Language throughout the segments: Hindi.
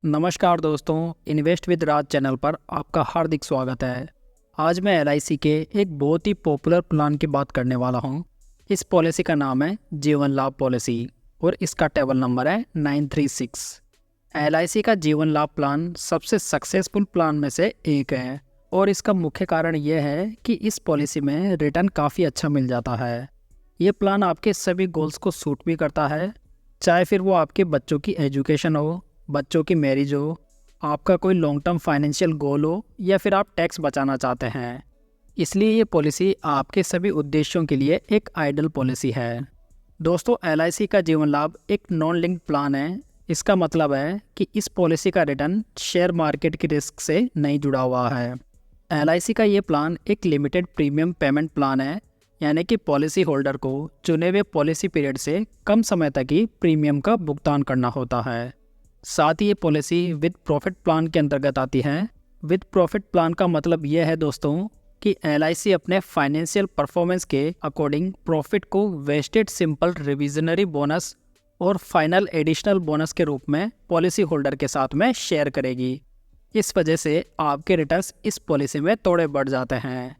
नमस्कार दोस्तों, इन्वेस्ट विद राज चैनल पर आपका हार्दिक स्वागत है। आज मैं एलआईसी के एक बहुत ही पॉपुलर प्लान की बात करने वाला हूं। इस पॉलिसी का नाम है जीवन लाभ पॉलिसी और इसका टेबल नंबर है 936। एलआईसी का जीवन लाभ प्लान सबसे सक्सेसफुल प्लान में से एक है और इसका मुख्य कारण यह है कि इस पॉलिसी में रिटर्न काफ़ी अच्छा मिल जाता है। ये प्लान आपके सभी गोल्स को सूट भी करता है, चाहे फिर वो आपके बच्चों की एजुकेशन हो, बच्चों की मैरिज हो, आपका कोई लॉन्ग टर्म फाइनेंशियल गोल हो या फिर आप टैक्स बचाना चाहते हैं। इसलिए ये पॉलिसी आपके सभी उद्देश्यों के लिए एक आइडियल पॉलिसी है। दोस्तों, एलआईसी का जीवन लाभ एक नॉन लिंक्ड प्लान है। इसका मतलब है कि इस पॉलिसी का रिटर्न शेयर मार्केट की रिस्क से नहीं जुड़ा हुआ है। एलआईसी का ये प्लान एक लिमिटेड प्रीमियम पेमेंट प्लान है, यानी कि पॉलिसी होल्डर को चुने हुए पॉलिसी पीरियड से कम समय तक ही प्रीमियम का भुगतान करना होता है। साथ ही ये पॉलिसी विद प्रॉफिट प्लान के अंतर्गत आती है। विद प्रॉफिट प्लान का मतलब यह है दोस्तों कि एलआईसी अपने फाइनेंशियल परफॉर्मेंस के अकॉर्डिंग प्रॉफिट को वेस्टेड सिंपल रिविजनरी बोनस और फाइनल एडिशनल बोनस के रूप में पॉलिसी होल्डर के साथ में शेयर करेगी। इस वजह से आपके रिटर्न्स इस पॉलिसी में थोड़े बढ़ जाते हैं।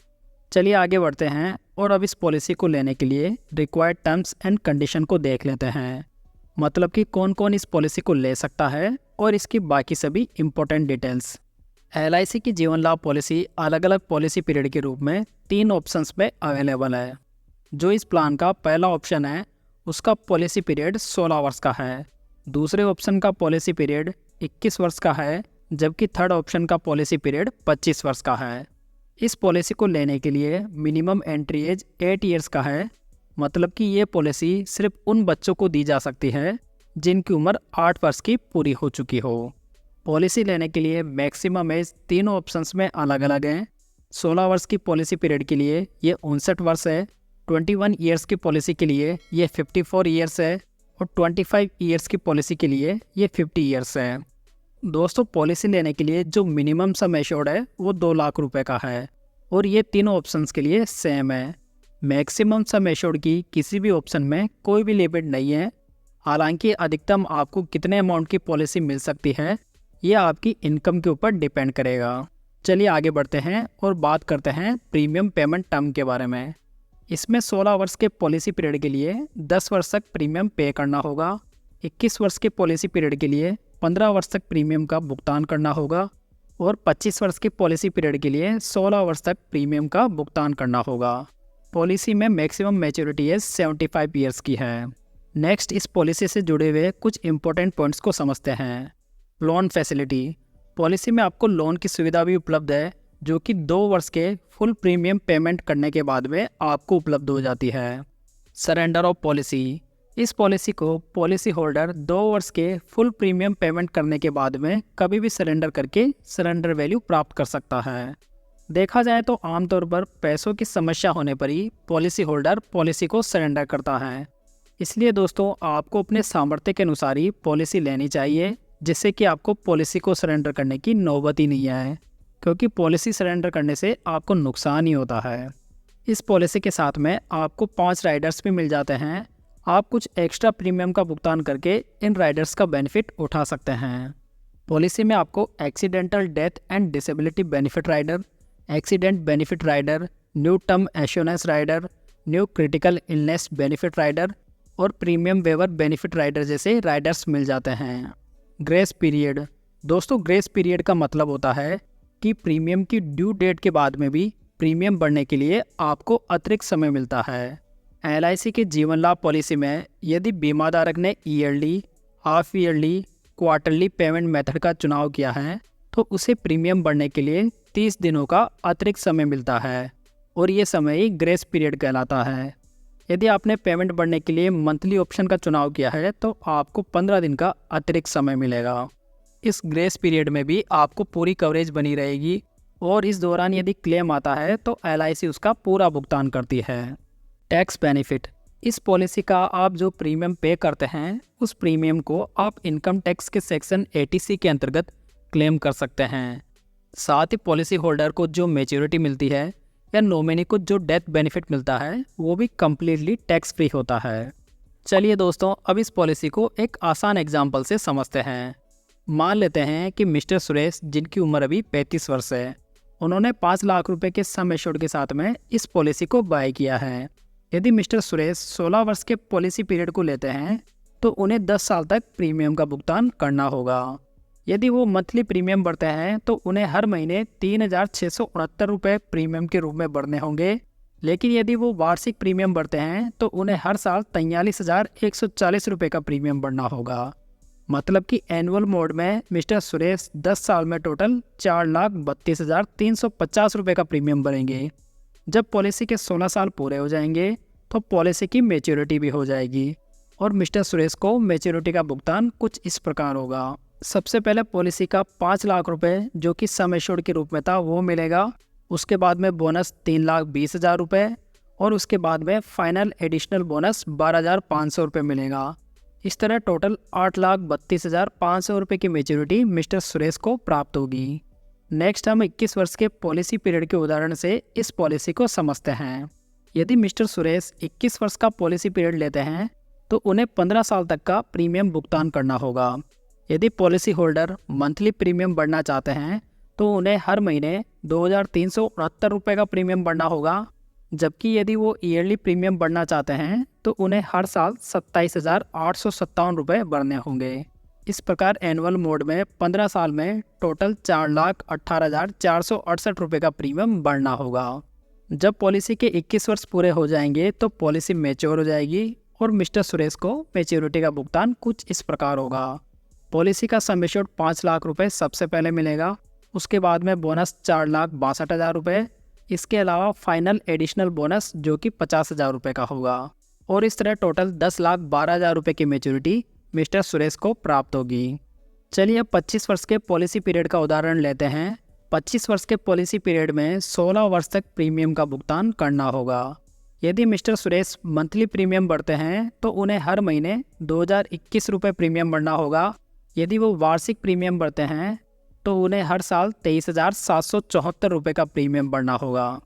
चलिए आगे बढ़ते हैं और अब इस पॉलिसी को लेने के लिए रिक्वायर्ड टर्म्स एंड कंडीशन को देख लेते हैं। मतलब कि कौन कौन इस पॉलिसी को ले सकता है और इसकी बाकी सभी इम्पोर्टेंट डिटेल्स। एलआईसी की जीवन लाभ पॉलिसी अलग अलग पॉलिसी पीरियड के रूप में 3 ऑप्शंस में अवेलेबल है। जो इस प्लान का पहला ऑप्शन है उसका पॉलिसी पीरियड 16 वर्ष का है। दूसरे ऑप्शन का पॉलिसी पीरियड 21 वर्ष का है, जबकि थर्ड ऑप्शन का पॉलिसी पीरियड 25 वर्ष का है। इस पॉलिसी को लेने के लिए मिनिमम एंट्री एज 8 ईयर्स का है। मतलब कि ये पॉलिसी सिर्फ उन बच्चों को दी जा सकती है जिनकी उम्र 8 वर्ष की पूरी हो चुकी हो। पॉलिसी लेने के लिए मैक्सिमम एज तीनों ऑप्शंस में अलग अलग हैं। 16 वर्ष की पॉलिसी पीरियड के लिए ये 59 वर्ष है, 21 ईयर्स की पॉलिसी के लिए ये 54 ईयर्स है और 25 ईयर्स की पॉलिसी के लिए ये 50 ईयर्स है। दोस्तों, पॉलिसी लेने के लिए जो मिनिमम सम एश्योर्ड है वो 2 लाख रुपए का है और ये तीनों ऑप्शंस के लिए सेम है। मैक्सिमम सम एश्योर्ड की किसी भी ऑप्शन में कोई भी लिमिट नहीं है। हालांकि अधिकतम आपको कितने अमाउंट की पॉलिसी मिल सकती है ये आपकी इनकम के ऊपर डिपेंड करेगा। चलिए आगे बढ़ते हैं और बात करते हैं प्रीमियम पेमेंट टर्म के बारे में। इसमें 16 वर्ष के पॉलिसी पीरियड के लिए 10 वर्ष तक प्रीमियम पे करना होगा। 21 वर्ष के पॉलिसी पीरियड के लिए 15 वर्ष तक प्रीमियम का भुगतान करना होगा और 25 वर्ष की पॉलिसी पीरियड के लिए 16 वर्ष तक प्रीमियम का भुगतान करना होगा। पॉलिसी में मैक्सिमम मैच्योरिटी एज 75 ईयर्स की है। नेक्स्ट, इस पॉलिसी से जुड़े हुए कुछ इंपॉर्टेंट पॉइंट्स को समझते हैं। Loan facility. पॉलिसी में आपको लोन की सुविधा भी उपलब्ध है, जो कि 2 वर्ष के फुल प्रीमियम पेमेंट करने के बाद में आपको उपलब्ध हो जाती है। Surrender of policy. इस पॉलिसी को पॉलिसी होल्डर 2 वर्ष के फुल प्रीमियम पेमेंट करने के बाद में कभी भी सरेंडर करके सरेंडर वैल्यू प्राप्त कर सकता है। देखा जाए तो आमतौर पर पैसों की समस्या होने पर ही पॉलिसी होल्डर पॉलिसी को सरेंडर करता है। इसलिए दोस्तों, आपको अपने सामर्थ्य के अनुसार ही पॉलिसी लेनी चाहिए, जिससे कि आपको पॉलिसी को सरेंडर करने की नौबत ही नहीं आए, क्योंकि पॉलिसी सरेंडर करने से आपको नुकसान ही होता है। इस पॉलिसी के साथ में आपको 5 राइडर्स भी मिल जाते हैं। आप कुछ एक्स्ट्रा प्रीमियम का भुगतान करके इन राइडर्स का बेनिफिट उठा सकते हैं। पॉलिसी में आपको accidental death and disability benefit rider, accident benefit rider, new term assurance rider, new critical illness benefit rider और प्रीमियम वेवर बेनिफिट राइडर जैसे राइडर्स मिल जाते हैं। Grace period. दोस्तों, ग्रेस पीरियड का मतलब होता है कि प्रीमियम की ड्यू डेट के बाद में भी प्रीमियम बढ़ने के लिए आपको अतिरिक्त समय मिलता है। एलआईसी के जीवन लाभ पॉलिसी में यदि बीमाधारक ने yearly, half yearly, quarterly payment method का चुनाव किया है तो उसे प्रीमियम बढ़ने के लिए 30 दिनों का अतिरिक्त समय मिलता है और ये समय ही ग्रेस पीरियड कहलाता है। यदि आपने पेमेंट बढ़ने के लिए मंथली ऑप्शन का चुनाव किया है तो आपको 15 दिन का अतिरिक्त समय मिलेगा। इस ग्रेस पीरियड में भी आपको पूरी कवरेज बनी रहेगी और इस दौरान यदि क्लेम आता है तो एलआईसी उसका पूरा भुगतान करती है। Tax benefit. इस पॉलिसी का आप जो प्रीमियम पे करते हैं उस प्रीमियम को आप इनकम टैक्स के सेक्शन 80C के अंतर्गत क्लेम कर सकते हैं। साथ ही पॉलिसी होल्डर को जो मैच्योरिटी मिलती है या नॉमिनी को जो डेथ बेनिफिट मिलता है वो भी कम्प्लीटली टैक्स फ्री होता है। चलिए दोस्तों, अब इस पॉलिसी को एक आसान एग्जाम्पल से समझते हैं। मान लेते हैं कि मिस्टर सुरेश, जिनकी उम्र अभी 35 वर्ष है, उन्होंने 5 लाख रुपए के सम एश्योर्ड के साथ में इस पॉलिसी को बाय किया है। यदि मिस्टर सुरेश 16 वर्ष के पॉलिसी पीरियड को लेते हैं तो उन्हें 10 साल तक प्रीमियम का भुगतान करना होगा। यदि वो मंथली प्रीमियम भरते हैं तो उन्हें हर महीने 3,669 रुपये प्रीमियम के रूप में भरने होंगे, लेकिन यदि वो वार्षिक प्रीमियम भरते हैं तो उन्हें हर साल 43,140 रुपये का प्रीमियम भरना होगा। मतलब कि एनुअल मोड में मिस्टर सुरेश 10 साल में टोटल 4,32,350 रुपये का प्रीमियम भरेंगे। जब पॉलिसी के 16 साल पूरे हो जाएंगे तो पॉलिसी की मैच्योरिटी भी हो जाएगी और मिस्टर सुरेश को मैच्योरिटी का भुगतान कुछ इस प्रकार होगा। सबसे पहले पॉलिसी का 5 लाख रुपए जो कि सम एश्योर्ड के रूप में था वो मिलेगा। उसके बाद में बोनस 3,20,000 रुपये और उसके बाद में फाइनल एडिशनल बोनस 12,500 रुपये मिलेगा। इस तरह टोटल 8,32,500 रुपये की मैच्योरिटी मिस्टर सुरेश को प्राप्त होगी। नेक्स्ट हम 21 वर्ष के पॉलिसी पीरियड के उदाहरण से इस पॉलिसी को समझते हैं। यदि मिस्टर सुरेश 21 वर्ष का पॉलिसी पीरियड लेते हैं तो उन्हें 15 साल तक का प्रीमियम भुगतान करना होगा। यदि पॉलिसी होल्डर मंथली प्रीमियम भरना चाहते हैं तो उन्हें हर महीने 2,369 रुपये का प्रीमियम भरना होगा, जबकि यदि वो ईयरली प्रीमियम भरना चाहते हैं तो उन्हें हर साल 27,857 रुपये भरने होंगे। इस प्रकार एनुअल मोड में 15 साल में टोटल 4,18,468 रुपये का प्रीमियम भरना होगा। जब पॉलिसी के 21 वर्ष पूरे हो जाएंगे तो पॉलिसी मैच्योर हो जाएगी और मिस्टर सुरेश को मैच्योरिटी का भुगतान कुछ इस प्रकार होगा। पॉलिसी का सम एश्योर्ड 5 लाख रुपये सबसे पहले मिलेगा। उसके बाद में बोनस 4,62,000 रुपये, इसके अलावा फाइनल एडिशनल बोनस जो कि 50,000 रुपये का होगा और इस तरह टोटल 10,12,000 रुपये की मैच्योरिटी मिस्टर सुरेश को प्राप्त होगी। चलिए अब 25 वर्ष के पॉलिसी पीरियड का उदाहरण लेते हैं। 25 वर्ष के पॉलिसी पीरियड में 16 वर्ष तक प्रीमियम का भुगतान करना होगा। यदि मिस्टर सुरेश मंथली प्रीमियम भरते हैं तो उन्हें हर महीने 2,021 रुपये प्रीमियम भरना होगा। यदि वो वार्षिक प्रीमियम भरते हैं तो उन्हें हर साल 23,774 रुपये का प्रीमियम भरना होगा।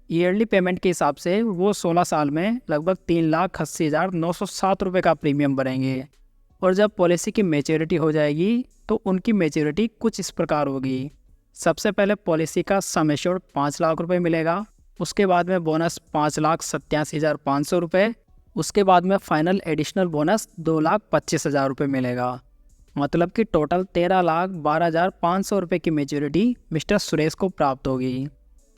ईयरली पेमेंट के हिसाब से वो 16 साल में लगभग 3,80,907 रुपये का प्रीमियम भरेंगे और जब पॉलिसी की मैच्योरिटी हो जाएगी तो उनकी मैच्योरिटी कुछ इस प्रकार होगी। सबसे पहले पॉलिसी का सम एश्योर्ड 5 लाख रुपये मिलेगा। उसके बाद में बोनस 5,87,500 रुपये। उसके बाद में फाइनल एडिशनल बोनस 2,25,000 रुपये मिलेगा। मतलब कि टोटल 13,12,500 रुपये की मैच्योरिटी मिस्टर सुरेश को प्राप्त होगी।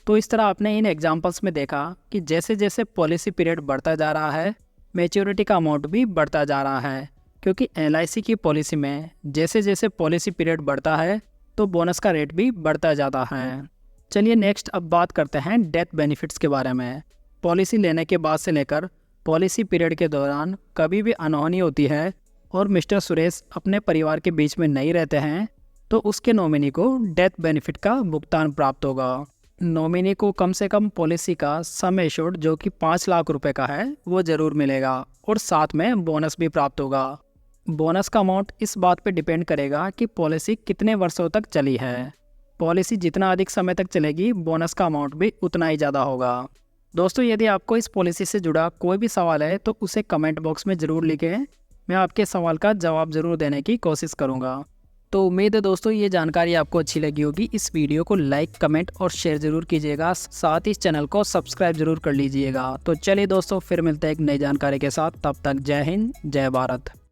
तो इस तरह आपने इन एग्जाम्पल्स में देखा कि जैसे जैसे पॉलिसी पीरियड बढ़ता जा रहा है मैच्योरिटी का अमाउंट भी बढ़ता जा रहा है, क्योंकि LIC की पॉलिसी में जैसे जैसे पॉलिसी पीरियड बढ़ता है तो बोनस का रेट भी बढ़ता जाता है। चलिए नेक्स्ट अब बात करते हैं डेथ बेनिफिट्स के बारे में। पॉलिसी लेने के बाद से लेकर पॉलिसी पीरियड के दौरान कभी भी अनहोनी होती है और मिस्टर सुरेश अपने परिवार के बीच में नहीं रहते हैं तो उसके नॉमिनी को डेथ बेनिफिट का भुगतान प्राप्त होगा। नॉमिनी को कम से कम पॉलिसी का सम एश्योर्ड जो कि 5 लाख रुपए का है वो ज़रूर मिलेगा और साथ में बोनस भी प्राप्त होगा। बोनस का अमाउंट इस बात पे डिपेंड करेगा कि पॉलिसी कितने वर्षों तक चली है। पॉलिसी जितना अधिक समय तक चलेगी बोनस का अमाउंट भी उतना ही ज़्यादा होगा। दोस्तों यदि आपको इस पॉलिसी से जुड़ा कोई भी सवाल है तो उसे कमेंट बॉक्स में ज़रूर लिखें, मैं आपके सवाल का जवाब ज़रूर देने की कोशिश करूँगा। तो उम्मीद है दोस्तों ये जानकारी आपको अच्छी लगी होगी। इस वीडियो को लाइक, कमेंट और शेयर ज़रूर कीजिएगा, साथ ही इस चैनल को सब्सक्राइब ज़रूर कर लीजिएगा। तो चलिए दोस्तों फिर मिलते हैं एक नई जानकारी के साथ, तब तक जय हिंद, जय भारत।